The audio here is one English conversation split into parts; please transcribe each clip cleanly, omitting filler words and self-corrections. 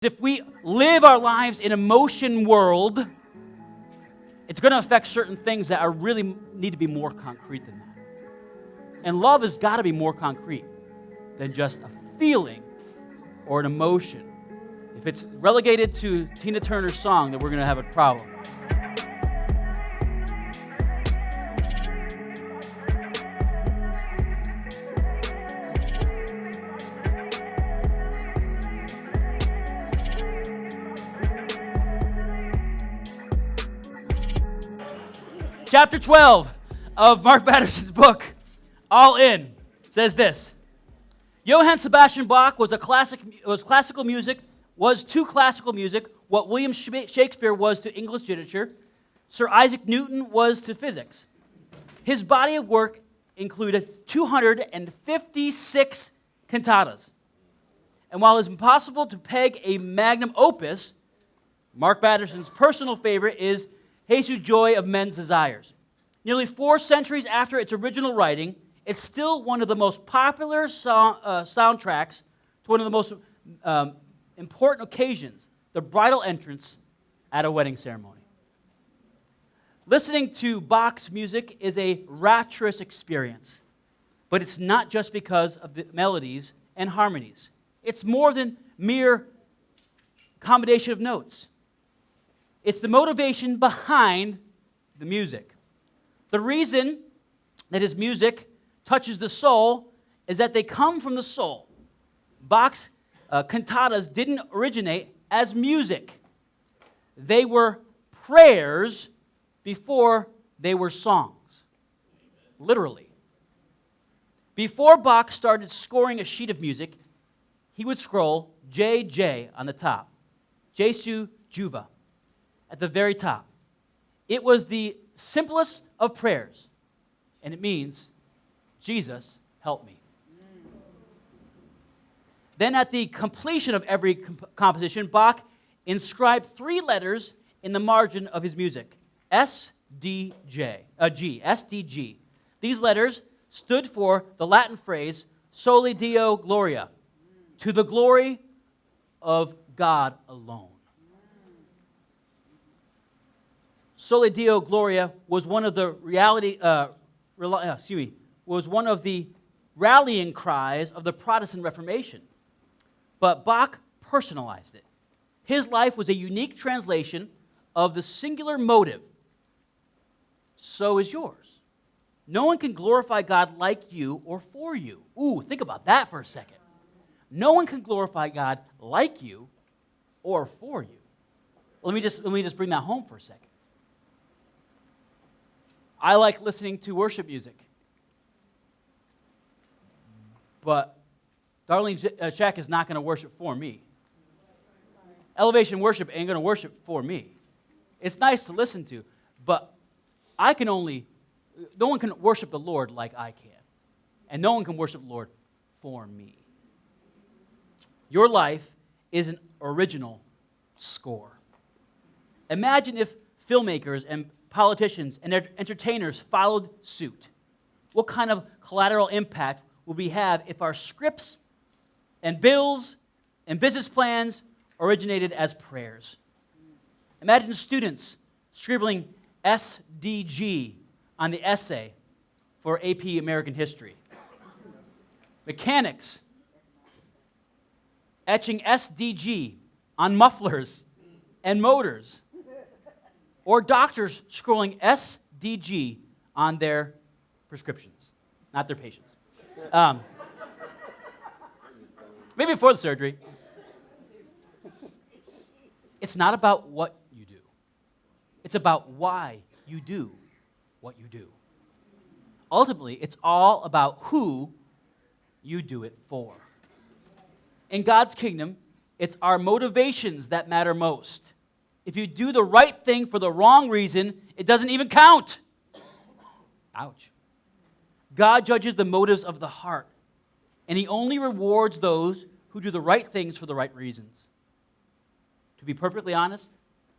If we live our lives in a motion world, it's going to affect certain things that are really need to be more concrete than that. And love has got to be more concrete than just a feeling or an emotion. If it's relegated to Tina Turner's song, then we're going to have a problem. Chapter 12 of Mark Batterson's book, All In, says this. Johann Sebastian Bach was to classical music what William Shakespeare was to English literature. Sir Isaac Newton was to physics. His body of work included 256 cantatas. And while it's impossible to peg a magnum opus, Mark Batterson's personal favorite is Jesu Joy of Men's Desires. Nearly 4 centuries after its original writing, it's still one of the most popular soundtracks to one of the most important occasions, the bridal entrance at a wedding ceremony. Listening to Bach's music is a rapturous experience, but it's not just because of the melodies and harmonies. It's more than mere combination of notes. It's the motivation behind the music. The reason that his music touches the soul is that they come from the soul. Bach's cantatas didn't originate as music. They were prayers before they were songs. Literally. Before Bach started scoring a sheet of music, he would scroll JJ on the top. Jesu Juva at the very top. It was the simplest of prayers, and it means, Jesus, help me. Then at the completion of every composition, Bach inscribed 3 letters in the margin of his music, SDG. These letters stood for the Latin phrase, Soli Deo Gloria, to the glory of God alone. Soli Deo Gloria was one of the rallying cries of the Protestant Reformation. But Bach personalized it. His life was a unique translation of the singular motive. So is yours. No one can glorify God like you or for you. Ooh, think about that for a second. No one can glorify God like you or for you. Let me just bring that home for a second. I like listening to worship music. But Darlene Shack is not going to worship for me. Elevation Worship ain't going to worship for me. It's nice to listen to, but no one can worship the Lord like I can. And no one can worship the Lord for me. Your life is an original score. Imagine if filmmakers and politicians and entertainers followed suit. What kind of collateral impact would we have if our scripts and bills and business plans originated as prayers? Imagine students scribbling SDG on the essay for AP American History. Mechanics etching SDG on mufflers and motors. Or doctors scrolling SDG on their prescriptions, not their patients. Maybe before the surgery. It's not about what you do. It's about why you do what you do. Ultimately, it's all about who you do it for. In God's kingdom, it's our motivations that matter most. If you do the right thing for the wrong reason, it doesn't even count. Ouch. God judges the motives of the heart, and He only rewards those who do the right things for the right reasons. To be perfectly honest,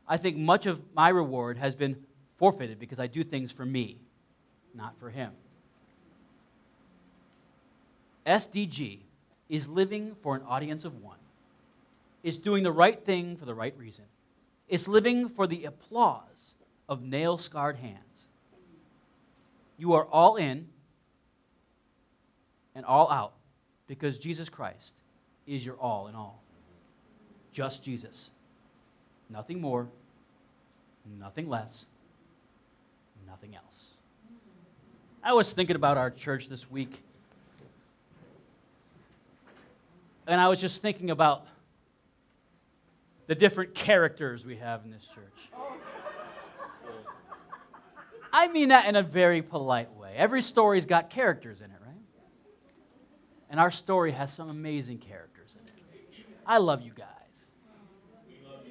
I think much of my reward has been forfeited because I do things for me, not for Him. SDG is living for an audience of one. It's doing the right thing for the right reason. It's living for the applause of nail-scarred hands. You are all in and all out because Jesus Christ is your all in all. Just Jesus. Nothing more, nothing less, nothing else. I was thinking about our church this week, and I was just thinking about the different characters we have in this church. I mean that in a very polite way. Every story's got characters in it, right? And our story has some amazing characters in it. I love you guys.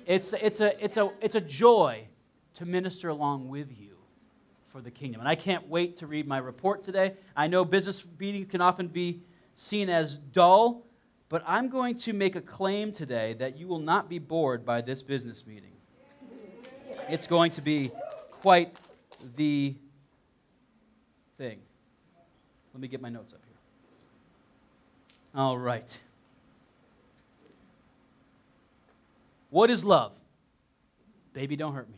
It's a joy to minister along with you for the kingdom. And I can't wait to read my report today. I know business meetings can often be seen as dull, but I'm going to make a claim today that you will not be bored by this business meeting. It's going to be quite the thing. Let me get my notes up here. All right. What is love? Baby, don't hurt me.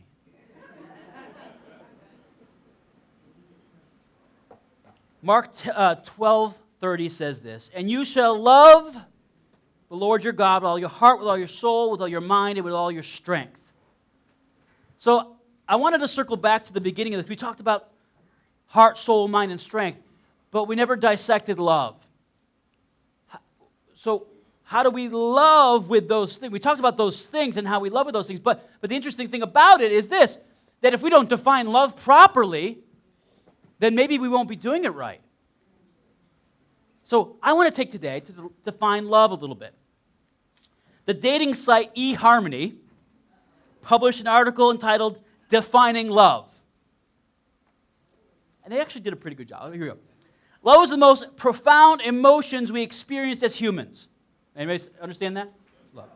Mark 12:30 says this, and you shall love the Lord your God with all your heart, with all your soul, with all your mind, and with all your strength. So I wanted to circle back to the beginning of this. We talked about heart, soul, mind, and strength, but we never dissected love. So how do we love with those things? We talked about those things and how we love with those things, but the interesting thing about it is this, that if we don't define love properly, then maybe we won't be doing it right. So I want to take today to define love a little bit. The dating site eHarmony published an article entitled Defining Love. And they actually did a pretty good job. Here we go. Love is the most profound emotions we experience as humans. Anybody understand that? Love.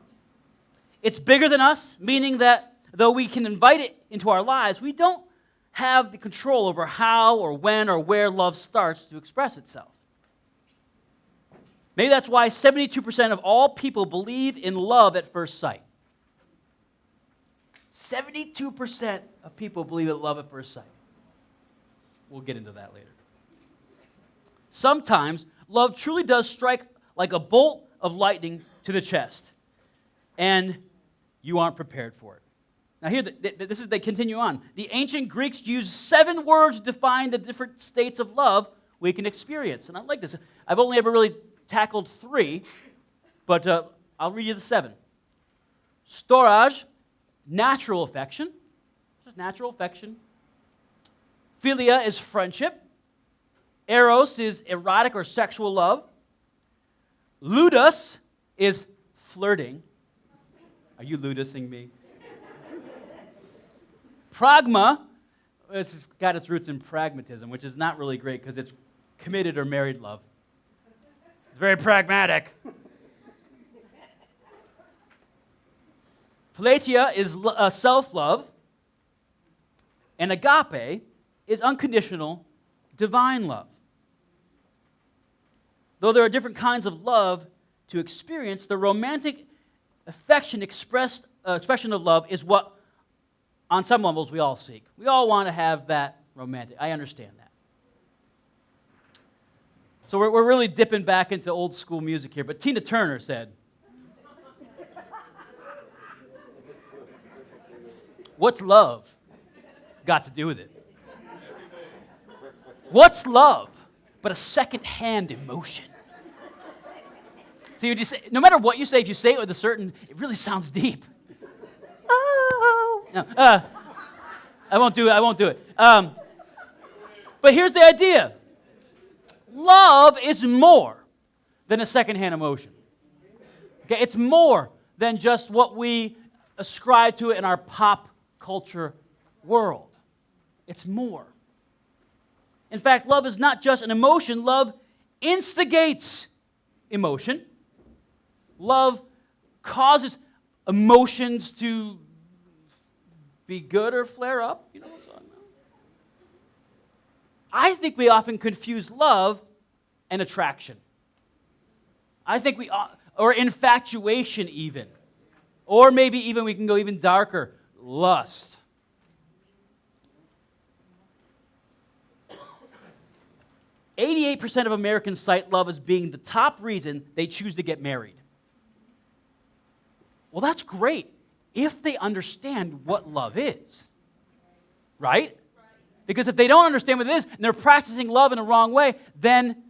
It's bigger than us, meaning that though we can invite it into our lives, we don't have the control over how or when or where love starts to express itself. Maybe that's why 72% of all people believe in love at first sight. 72% of people believe in love at first sight. We'll get into that later. Sometimes love truly does strike like a bolt of lightning to the chest, and you aren't prepared for it. Now here, they continue on. The ancient Greeks used 7 words to define the different states of love we can experience. And I like this. I've only ever really tackled 3, but I'll read you the 7. Storge, natural affection. Just natural affection. Philia is friendship. Eros is erotic or sexual love. Ludus is flirting. Are you ludusing me? Pragma, this has got its roots in pragmatism, which is not really great because it's committed or married love. It's very pragmatic. Philatia is self-love, and agape is unconditional, divine love. Though there are different kinds of love to experience, the romantic affection expression of love is what, on some levels, we all seek. We all want to have that romantic. I understand that. So we're really dipping back into old school music here. But Tina Turner said, "What's love got to do with it? What's love but a second-hand emotion?" So you just say, no matter what you say, if you say it with a certain, it really sounds deep. Oh, no, I won't do it. But here's the idea. Love is more than a second-hand emotion. Okay, it's more than just what we ascribe to it in our pop culture world. It's more. In fact, love is not just an emotion. Love instigates emotion. Love causes emotions to be good or flare up. You know what I'm talking about? I think we often confuse love and attraction. I think or infatuation even. Or maybe even we can go even darker, lust. 88% of Americans cite love as being the top reason they choose to get married. Well, that's great if they understand what love is, right? Because if they don't understand what it is and they're practicing love in the wrong way, then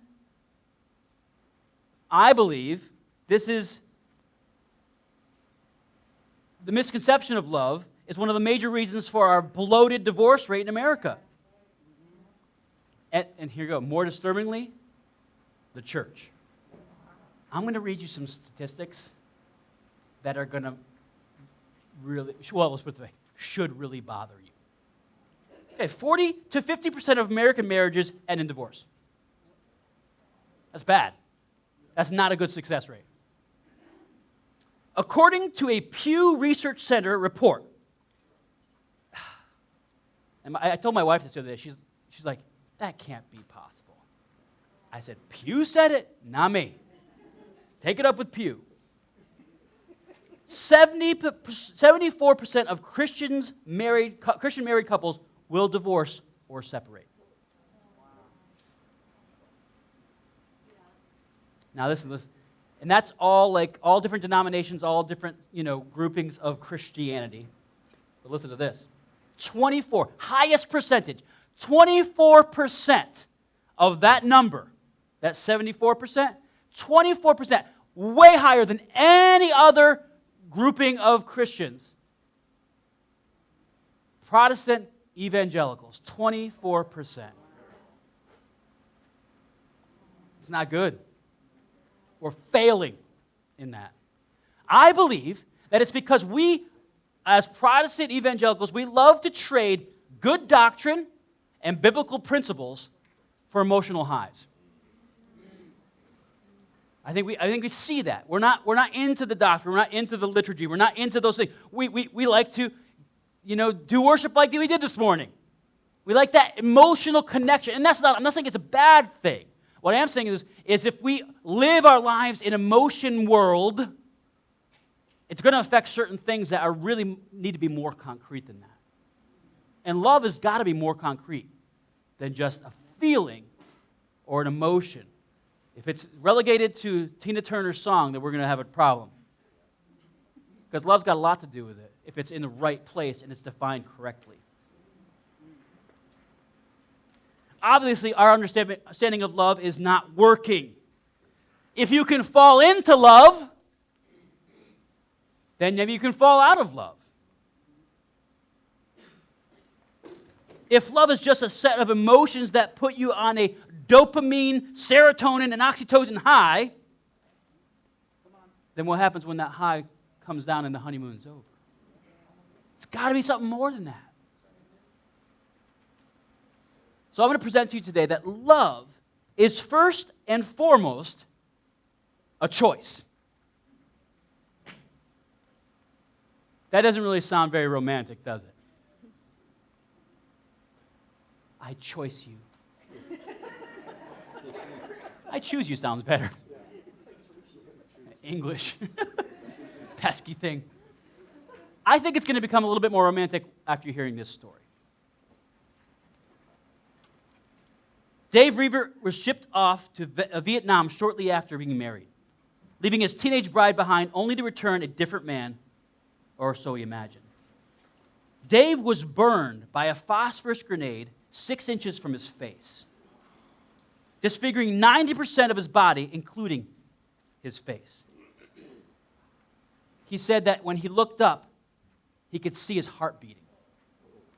I believe this is the misconception of love is one of the major reasons for our bloated divorce rate in America. And here you go, more disturbingly, the church. I'm going to read you some statistics that are going to really, well, let's put it this way, should really bother you. Okay, 40 to 50% of American marriages end in divorce. That's bad. That's not a good success rate. According to a Pew Research Center report, and I told my wife this the other day, she's like, that can't be possible. I said, Pew said it, not me. Take it up with Pew. 74% of Christian married couples will divorce or separate. Now listen. And that's all different denominations, all different, groupings of Christianity. But listen to this. 24, highest percentage, 24% of that number, that 74%, 24%, way higher than any other grouping of Christians. Protestant evangelicals, 24%. It's not good. We're failing in that. I believe that it's because we, as Protestant evangelicals, we love to trade good doctrine and biblical principles for emotional highs. I think we see that. We're not into the doctrine. We're not into the liturgy. We're not into those things. We like to, do worship like we did this morning. We like that emotional connection. And I'm not saying it's a bad thing. What I am saying is if we live our lives in emotion world, it's going to affect certain things that really need to be more concrete than that. And love has got to be more concrete than just a feeling or an emotion. If it's relegated to Tina Turner's song, then we're going to have a problem. Because love's got a lot to do with it if it's in the right place and it's defined correctly. Obviously, our understanding of love is not working. If you can fall into love, then maybe you can fall out of love. If love is just a set of emotions that put you on a dopamine, serotonin, and oxytocin high, then what happens when that high comes down and the honeymoon's over? It's got to be something more than that. So I'm going to present to you today that love is first and foremost a choice. That doesn't really sound very romantic, does it? I choice you. I choose you sounds better. English. Pesky thing. I think it's going to become a little bit more romantic after hearing this story. Dave Reaver was shipped off to Vietnam shortly after being married, leaving his teenage bride behind only to return a different man, or so he imagined. Dave was burned by a phosphorus grenade 6 inches from his face, disfiguring 90% of his body, including his face. He said that when he looked up, he could see his heart beating,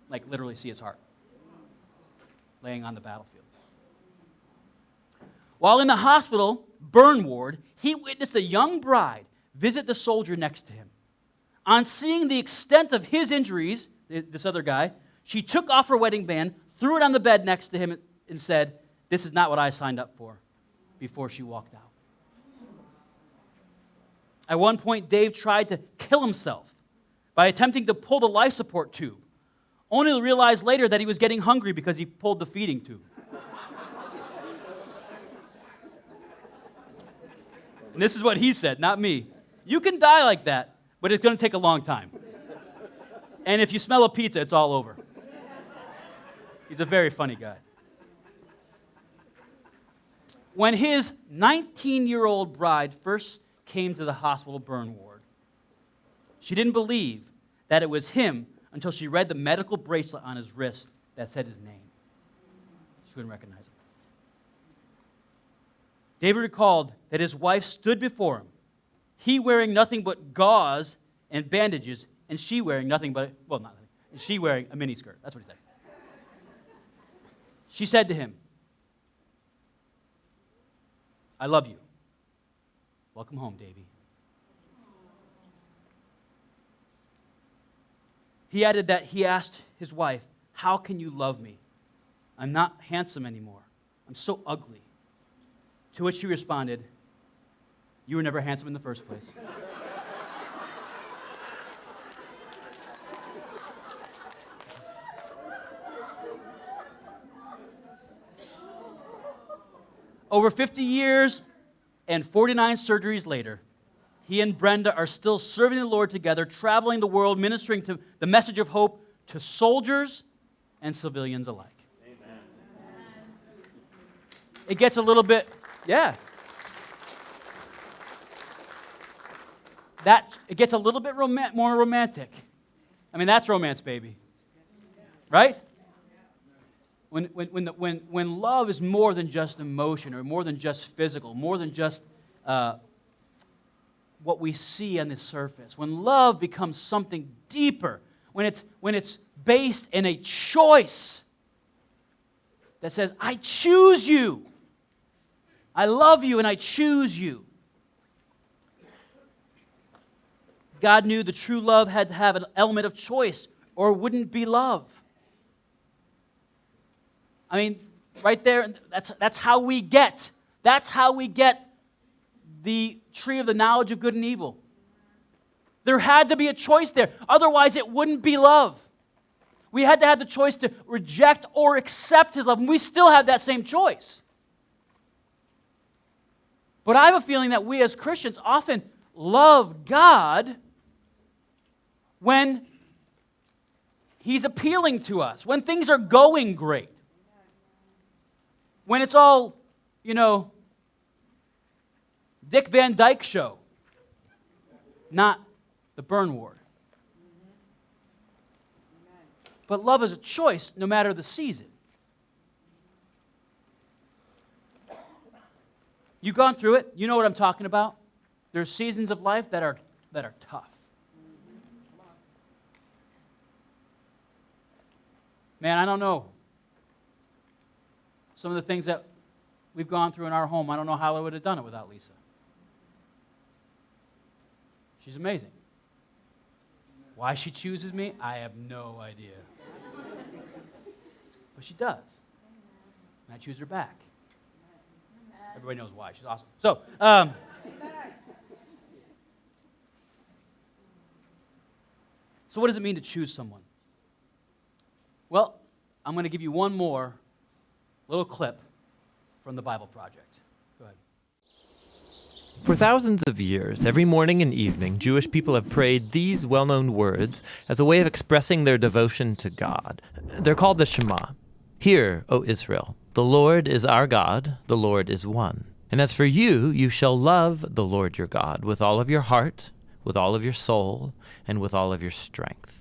like literally see his heart, laying on the battlefield. While in the hospital burn ward, he witnessed a young bride visit the soldier next to him. On seeing the extent of his injuries, this other guy, she took off her wedding band, threw it on the bed next to him, and said, "This is not what I signed up for," before she walked out. At one point, Dave tried to kill himself by attempting to pull the life support tube, only to realize later that he was getting hungry because he pulled the feeding tube. And this is what he said, not me. "You can die like that, but it's going to take a long time. And if you smell a pizza, it's all over. He's a very funny guy. When his 19-year-old bride first came to the hospital burn ward, she didn't believe that it was him until she read the medical bracelet on his wrist that said his name. She couldn't recognize him. David recalled that his wife stood before him, he wearing nothing but gauze and bandages, and she wearing nothing but, well, not nothing, she wearing a miniskirt. That's what he said. She said to him, I love you. Welcome home, Davy. He added that he asked his wife, how can you love me? I'm not handsome anymore. I'm so ugly. To which she responded, you were never handsome in the first place. Over 50 years and 49 surgeries later, he and Brenda are still serving the Lord together, traveling the world, ministering to the message of hope to soldiers and civilians alike. Amen. It gets a little bit, it gets a little bit more romantic. I mean, that's romance, baby. Right? When love is more than just emotion or more than just physical, more than just what we see on the surface, when love becomes something deeper, when it's based in a choice that says, I choose you, I love you and I choose you. God knew the true love had to have an element of choice or it wouldn't be love. I mean, right there, that's how we get the tree of the knowledge of good and evil. There had to be a choice there. Otherwise, it wouldn't be love. We had to have the choice to reject or accept His love, and we still have that same choice. But I have a feeling that we as Christians often love God when He's appealing to us, when things are going great. When it's all, Dick Van Dyke show, not the burn ward. But love is a choice no matter the season. You've gone through it. You know what I'm talking about. There's seasons of life that are tough. Man, I don't know. Some of the things that we've gone through in our home, I don't know how I would have done it without Lisa. She's amazing. Why she chooses me, I have no idea. But she does. And I choose her back. Everybody knows why. She's awesome. So, so what does it mean to choose someone? Well, I'm going to give you one more little clip from the Bible Project. Go ahead. For thousands of years, every morning and evening, Jewish people have prayed these well-known words as a way of expressing their devotion to God. They're called the Shema. Hear, O Israel, the Lord is our God, the Lord is one. And as for you, you shall love the Lord your God with all of your heart, with all of your soul, and with all of your strength.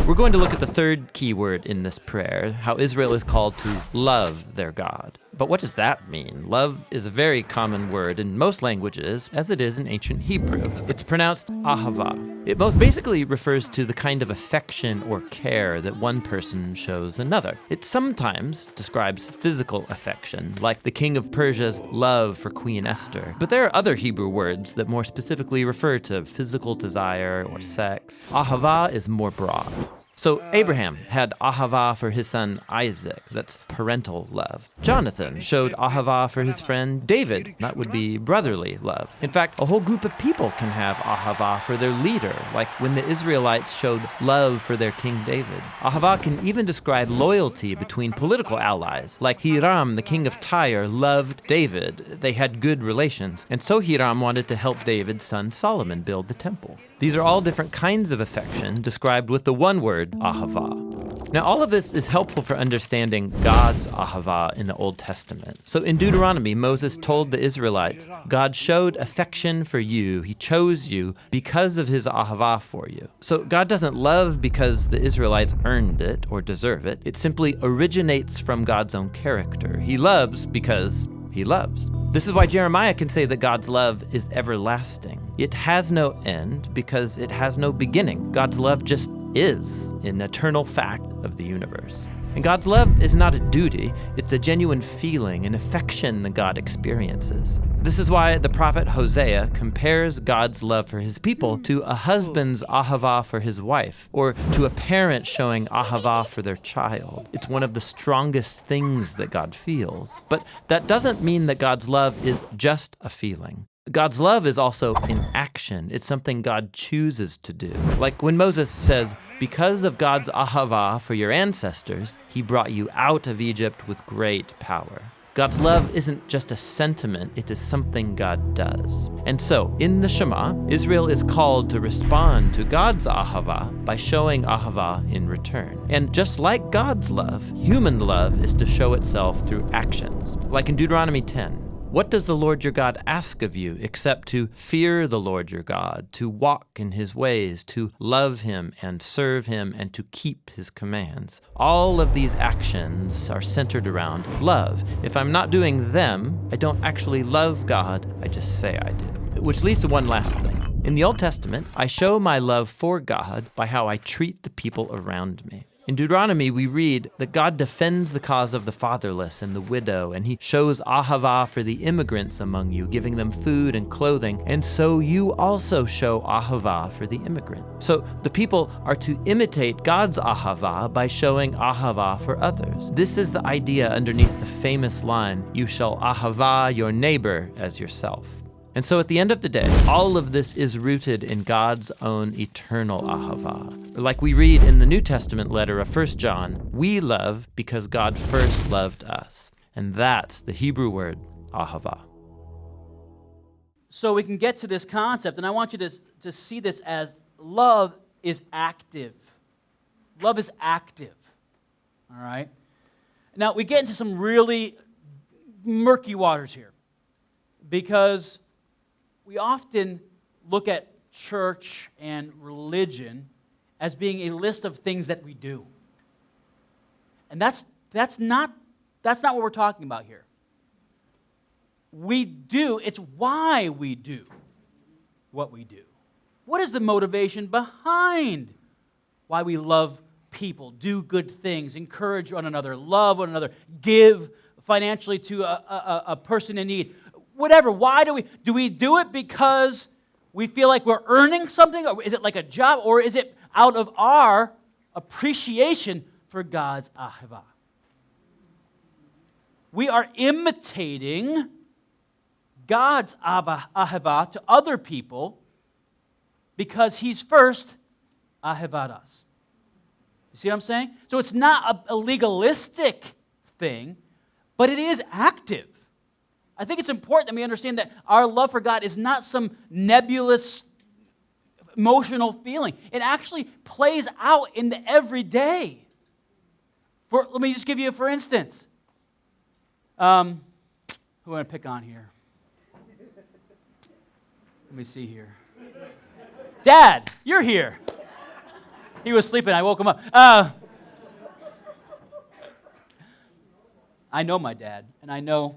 We're going to look at the third key word in this prayer, how Israel is called to love their God. But what does that mean? Love is a very common word in most languages, as it is in ancient Hebrew. It's pronounced ahava. It most basically refers to the kind of affection or care that one person shows another. It sometimes describes physical affection, like the king of Persia's love for Queen Esther. But there are other Hebrew words that more specifically refer to physical desire or sex. Ahava is more broad. So Abraham had ahava for his son Isaac, that's parental love. Jonathan showed ahava for his friend David, that would be brotherly love. In fact, a whole group of people can have ahava for their leader, like when the Israelites showed love for their King David. Ahava can even describe loyalty between political allies, like Hiram, the king of Tyre, loved David. They had good relations, and so Hiram wanted to help David's son Solomon build the temple. These are all different kinds of affection described with the one word, ahava. Now, all of this is helpful for understanding God's ahava in the Old Testament. So in Deuteronomy, Moses told the Israelites, God showed affection for you. He chose you because of his ahava for you. So God doesn't love because the Israelites earned it or deserve it. It simply originates from God's own character. He loves because he loves. This is why Jeremiah can say that God's love is everlasting. It has no end because it has no beginning. God's love just is an eternal fact of the universe. And God's love is not a duty, it's a genuine feeling, an affection that God experiences. This is why the prophet Hosea compares God's love for his people to a husband's ahava for his wife, or to a parent showing ahava for their child. It's one of the strongest things that God feels. But that doesn't mean that God's love is just a feeling. God's love is also in action. It's something God chooses to do. Like when Moses says, because of God's ahava for your ancestors, he brought you out of Egypt with great power. God's love isn't just a sentiment, it is something God does. And so, in the Shema, Israel is called to respond to God's ahava by showing ahava in return. And just like God's love, human love is to show itself through actions. Like in Deuteronomy 10. What does the Lord your God ask of you except to fear the Lord your God, to walk in his ways, to love him and serve him, and to keep his commands? All of these actions are centered around love. If I'm not doing them, I don't actually love God, I just say I do. Which leads to one last thing. In the Old Testament, I show my love for God by how I treat the people around me. In Deuteronomy, we read that God defends the cause of the fatherless and the widow, and he shows ahava for the immigrants among you, giving them food and clothing, and so you also show ahava for the immigrant. So the people are to imitate God's ahava by showing ahava for others. This is the idea underneath the famous line, you shall ahava your neighbor as yourself. And so at the end of the day, all of this is rooted in God's own eternal ahava. Like we read in the New Testament letter of 1 John, we love because God first loved us. And that's the Hebrew word ahava. So we can get to this concept, and I want you to see this as love is active. Love is active, all right? Now, we get into some really murky waters here because we often look at church and religion as being a list of things that we do. And that's not what we're talking about here. We do, it's why we do what we do. What is the motivation behind why we love people, do good things, encourage one another, love one another, give financially to a person in need? Whatever, why do we do it because we feel like we're earning something? Or is it like a job? Or is it out of our appreciation for God's ahava? We are imitating God's ahava to other people because he's first ahavat us. You see what I'm saying? So it's not a legalistic thing, but it is active. I think it's important that we understand that our love for God is not some nebulous emotional feeling. It actually plays out in the everyday. Let me just give you, for instance, who am I going to pick on here? Let me see here. Dad, you're here. He was sleeping. I woke him up. I know my dad, and I know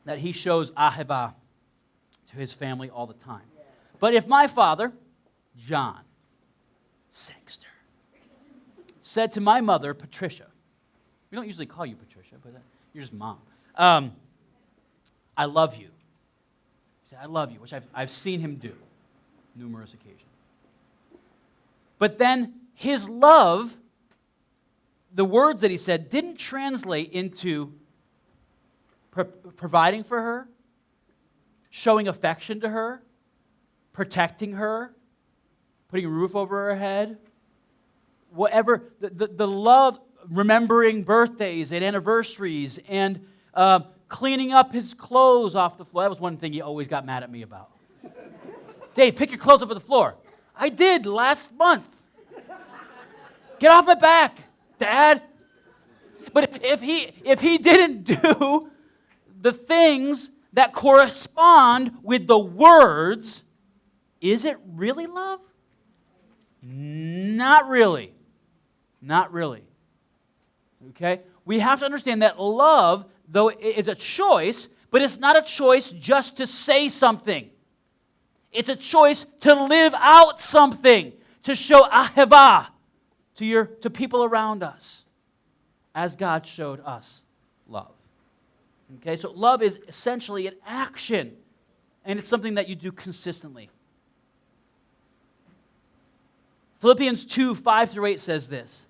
that he shows ahava to his family all the time. But if my father, John, Sangster, said to my mother, Patricia, we don't usually call you Patricia, but you're just mom, I love you. He said, I love you, which I've seen him do numerous occasions. But then his love, the words that he said, didn't translate into providing for her, showing affection to her, protecting her, putting a roof over her head, whatever, the love, remembering birthdays and anniversaries, and cleaning up his clothes off the floor. That was one thing he always got mad at me about. Dave, pick your clothes up on the floor. I did last month. Get off my back, Dad. But if he didn't do the things that correspond with the words, is it really love? Not really. Not really. Okay? We have to understand that love, though it is a choice, but it's not a choice just to say something. It's a choice to live out something, to show ahava to people around us, as God showed us love. Okay, so love is essentially an action, and it's something that you do consistently. Philippians 2, 5 through 8 says this: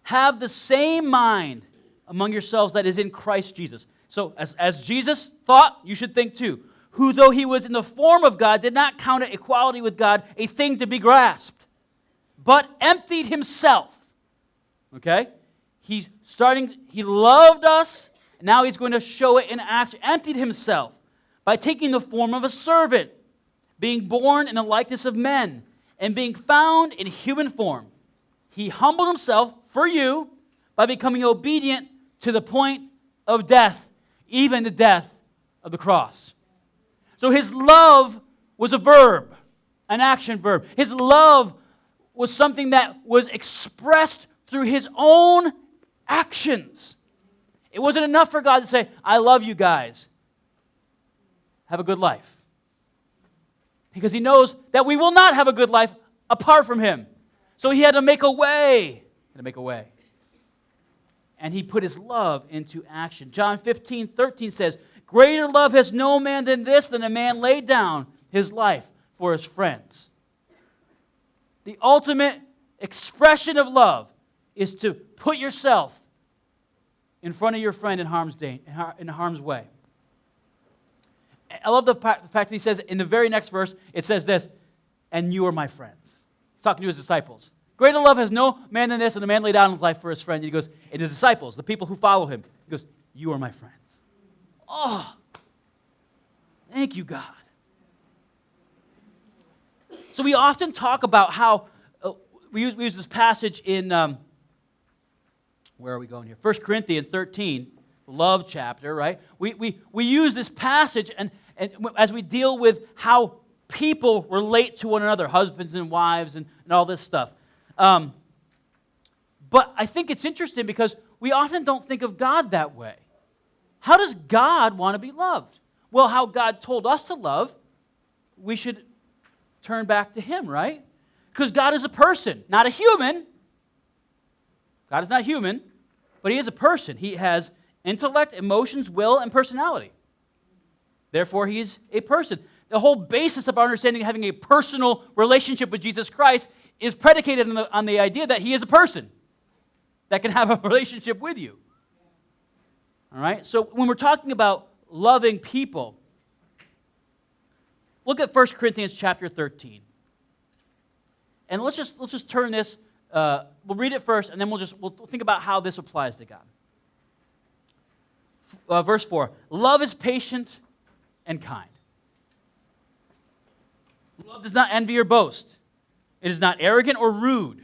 have the same mind among yourselves that is in Christ Jesus. So as Jesus thought, you should think too. Who, though he was in the form of God, did not count equality with God a thing to be grasped, but emptied himself. Okay? He loved us, and now he's going to show it in action. Emptied himself by taking the form of a servant, being born in the likeness of men, and being found in human form. He humbled himself for you by becoming obedient to the point of death, even the death of the cross. So his love was a verb, an action verb. His love was something that was expressed through his own actions. It wasn't enough for God to say, I love you guys. Have a good life. Because he knows that we will not have a good life apart from him. So he had to make a way. And he put his love into action. John 15:13 says, greater love has no man than this, than a man laid down his life for his friends. The ultimate expression of love is to put yourself in front of your friend in harm's way. I love the fact that he says in the very next verse, it says this, and you are my friends. He's talking to his disciples. Greater love has no man than this, and a man laid down his life for his friend. And he goes, and his disciples, the people who follow him, he goes, you are my friends. Oh, thank you, God. So we often talk about how, we use this passage in, where are we going here? 1 Corinthians 13, the love chapter, right? We use this passage and as we deal with how people relate to one another, husbands and wives and all this stuff. But I think it's interesting because we often don't think of God that way. How does God want to be loved? Well, how God told us to love, we should turn back to him, right? Because God is a person, not a human. God is not human, but he is a person. He has intellect, emotions, will, and personality. Therefore, he is a person. The whole basis of our understanding of having a personal relationship with Jesus Christ is predicated on the idea that he is a person that can have a relationship with you. All right? So when we're talking about loving people, look at 1 Corinthians chapter 13. And let's just turn this, we'll read it first, and then we'll think about how this applies to God. Verse 4, love is patient and kind. Love does not envy or boast. It is not arrogant or rude.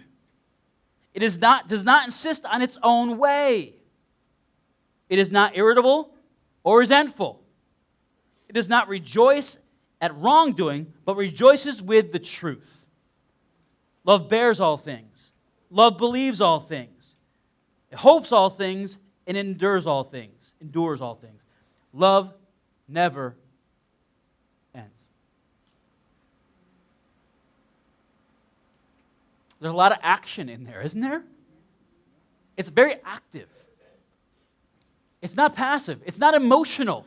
It does not insist on its own way. It is not irritable or resentful. It does not rejoice at wrongdoing, but rejoices with the truth. Love bears all things. Love believes all things. It hopes all things and endures all things. Love never ends. There's a lot of action in there, isn't there? It's very active. It's not passive. It's not emotional.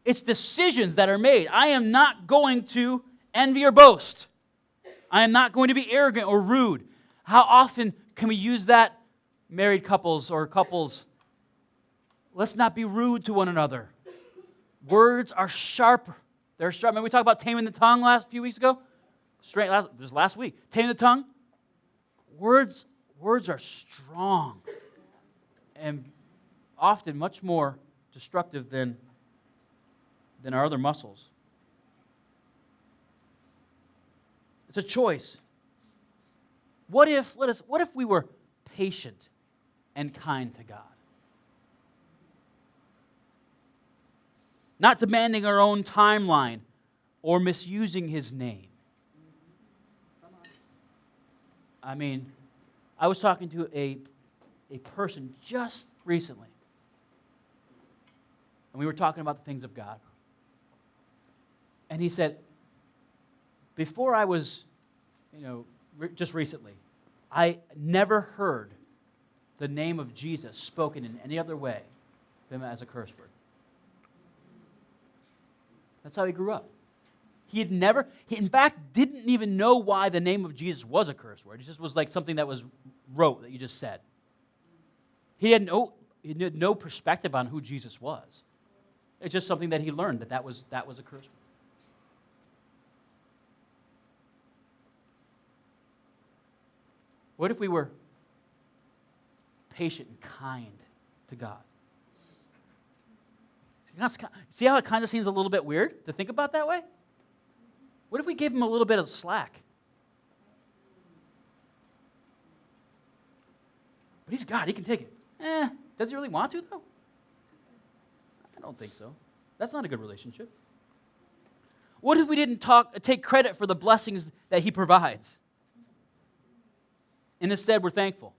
It's decisions that are made. I am not going to envy or boast. I am not going to be arrogant or rude. How often can we use that, married couples or couples? Let's not be rude to one another. Words are sharp. They're sharp. Remember we talked about taming the tongue few weeks ago? Last week. Taming the tongue. Words are strong and often much more destructive than our other muscles. It's a choice. What if we were patient and kind to God? Not demanding our own timeline or misusing His name. I mean, I was talking to a person just recently, and we were talking about the things of God. And he said, before I was, just recently, I never heard the name of Jesus spoken in any other way than as a curse word. That's how he grew up. He in fact, didn't even know why the name of Jesus was a curse word. It just was like something that was wrote, that you just said. He had no perspective on who Jesus was. It's just something that he learned, that was a curse word. What if we were patient and kind to God? See how it kind of seems a little bit weird to think about that way? What if we gave him a little bit of slack? But he's God, he can take it. Does he really want to, though? I don't think so. That's not a good relationship. What if we didn't take credit for the blessings that he provides? And instead, we're thankful.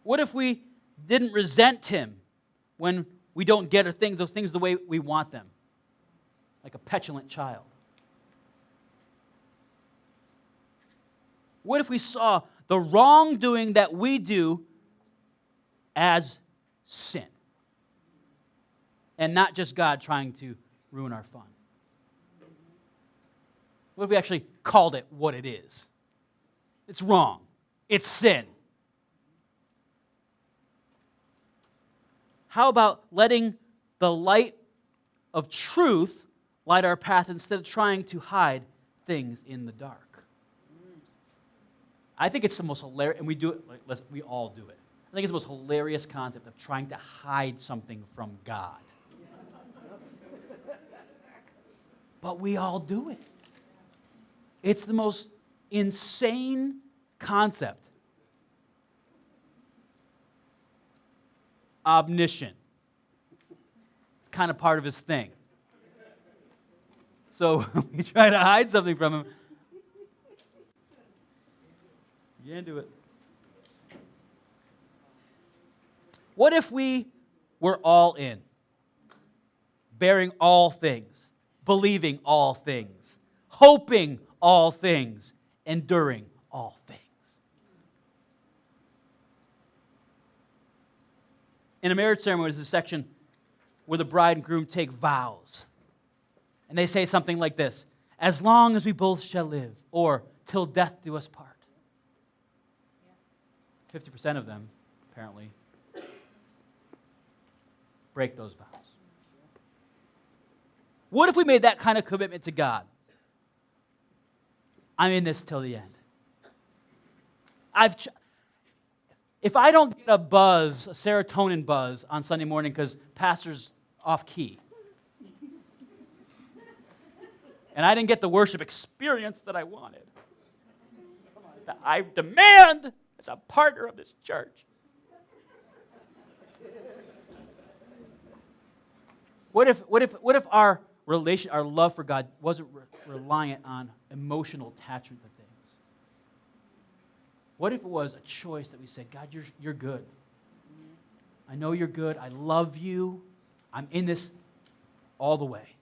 What if we didn't resent him when we don't get those things the way we want them? Like a petulant child. What if we saw the wrongdoing that we do as sin? And not just God trying to ruin our fun. What if we actually called it what it is? It's wrong. It's sin. How about letting the light of truth light our path instead of trying to hide things in the dark? I think it's the most hilarious, and we do it, we all do it. I think it's the most hilarious concept of trying to hide something from God. But we all do it. It's the most insane concept. Omniscient. It's kind of part of his thing. So we try to hide something from him. You can't do it. What if we were all in? Bearing all things, believing all things, hoping all things, enduring all things. In a marriage ceremony, there's a section where the bride and groom take vows. And they say something like this: as long as we both shall live, or till death do us part. 50% of them, apparently, break those vows. What if we made that kind of commitment to God? I'm in this till the end. If I don't get a buzz, a serotonin buzz on Sunday morning because pastor's off key, and I didn't get the worship experience that I wanted, that I demand as a partner of this church. What if our our love for God wasn't reliant on emotional attachment to things? What if it was a choice that we said, God, you're good. I know you're good. I love you. I'm in this all the way.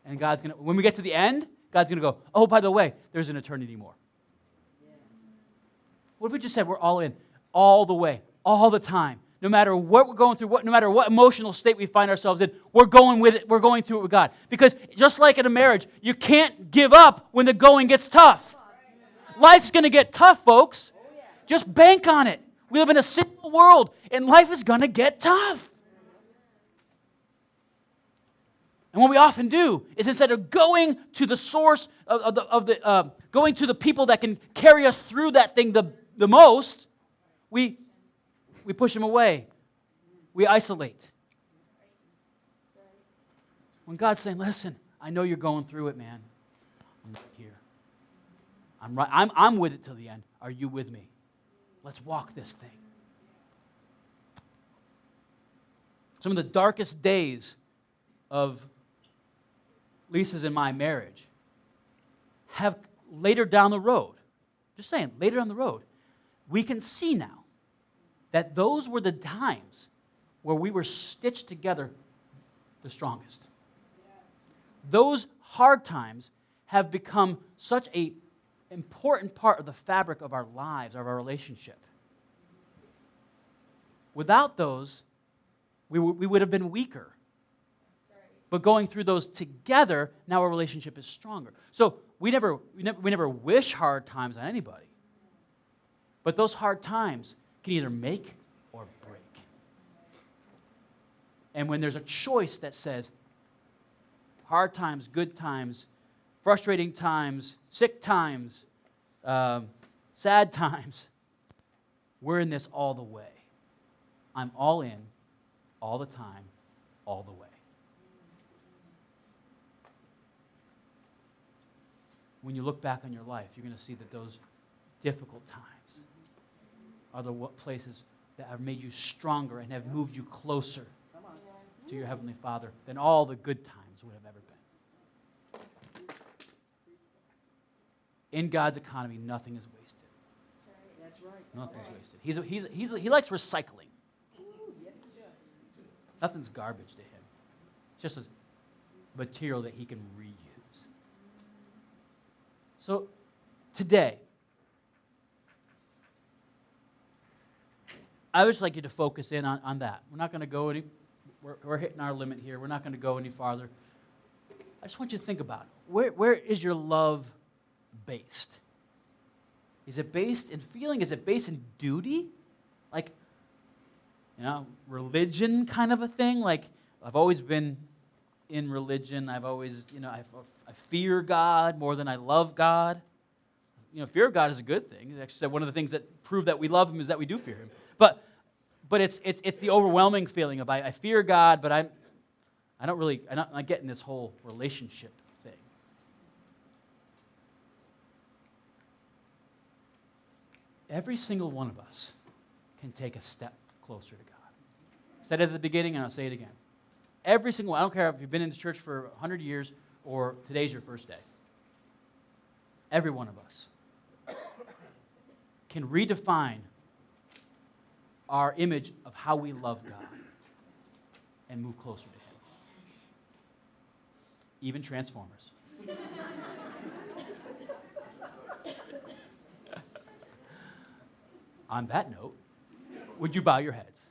And when we get to the end, God's going to go, oh, by the way, there's an eternity more. What if we just said we're all in, all the way, all the time? No matter what we're going through, no matter what emotional state we find ourselves in, we're going with it. We're going through it with God. Because just like in a marriage, you can't give up when the going gets tough. Life's going to get tough, folks. Just bank on it. We live in a sinful world, and life is going to get tough. And what we often do is, instead of going to the source going to the people that can carry us through that thing the most, we push them away. We isolate. When God's saying, listen, I know you're going through it, man. I'm right here. I'm with it till the end. Are you with me? Let's walk this thing. Some of the darkest days of Lisa's and my marriage have later down the road, just saying, later down the road, we can see now that those were the times where we were stitched together the strongest. Those hard times have become such an important part of the fabric of our lives, of our relationship. Without those, we would have been weaker. But going through those together, now our relationship is stronger. So we never wish hard times on anybody. But those hard times can either make or break. And when there's a choice that says hard times, good times, frustrating times, sick times, sad times, we're in this all the way. I'm all in, all the time, all the way. When you look back on your life, you're going to see that those difficult times are the places that have made you stronger and have moved you closer to your Heavenly Father than all the good times would have ever been. In God's economy, nothing is wasted. That's right. Nothing is wasted. He likes recycling. Nothing's garbage to him. It's just a material that he can reuse. So today, I would just like you to focus in on that. We're not going to go we're hitting our limit here. We're not going to go any farther. I just want you to think about it. Where is your love based? Is it based in feeling? Is it based in duty? Like, religion kind of a thing? Like, I've always been in religion. I've always, I fear God more than I love God. Fear of God is a good thing. Actually, one of the things that prove that we love Him is that we do fear Him. But it's the overwhelming feeling of I fear God, but I'm not getting this whole relationship thing. Every single one of us can take a step closer to God. I said it at the beginning, and I'll say it again. Every single one. I don't care if you've been in the church for 100 years or today's your first day. Every one of us can redefine our image of how we love God and move closer to Him. Even Transformers. On that note, would you bow your heads?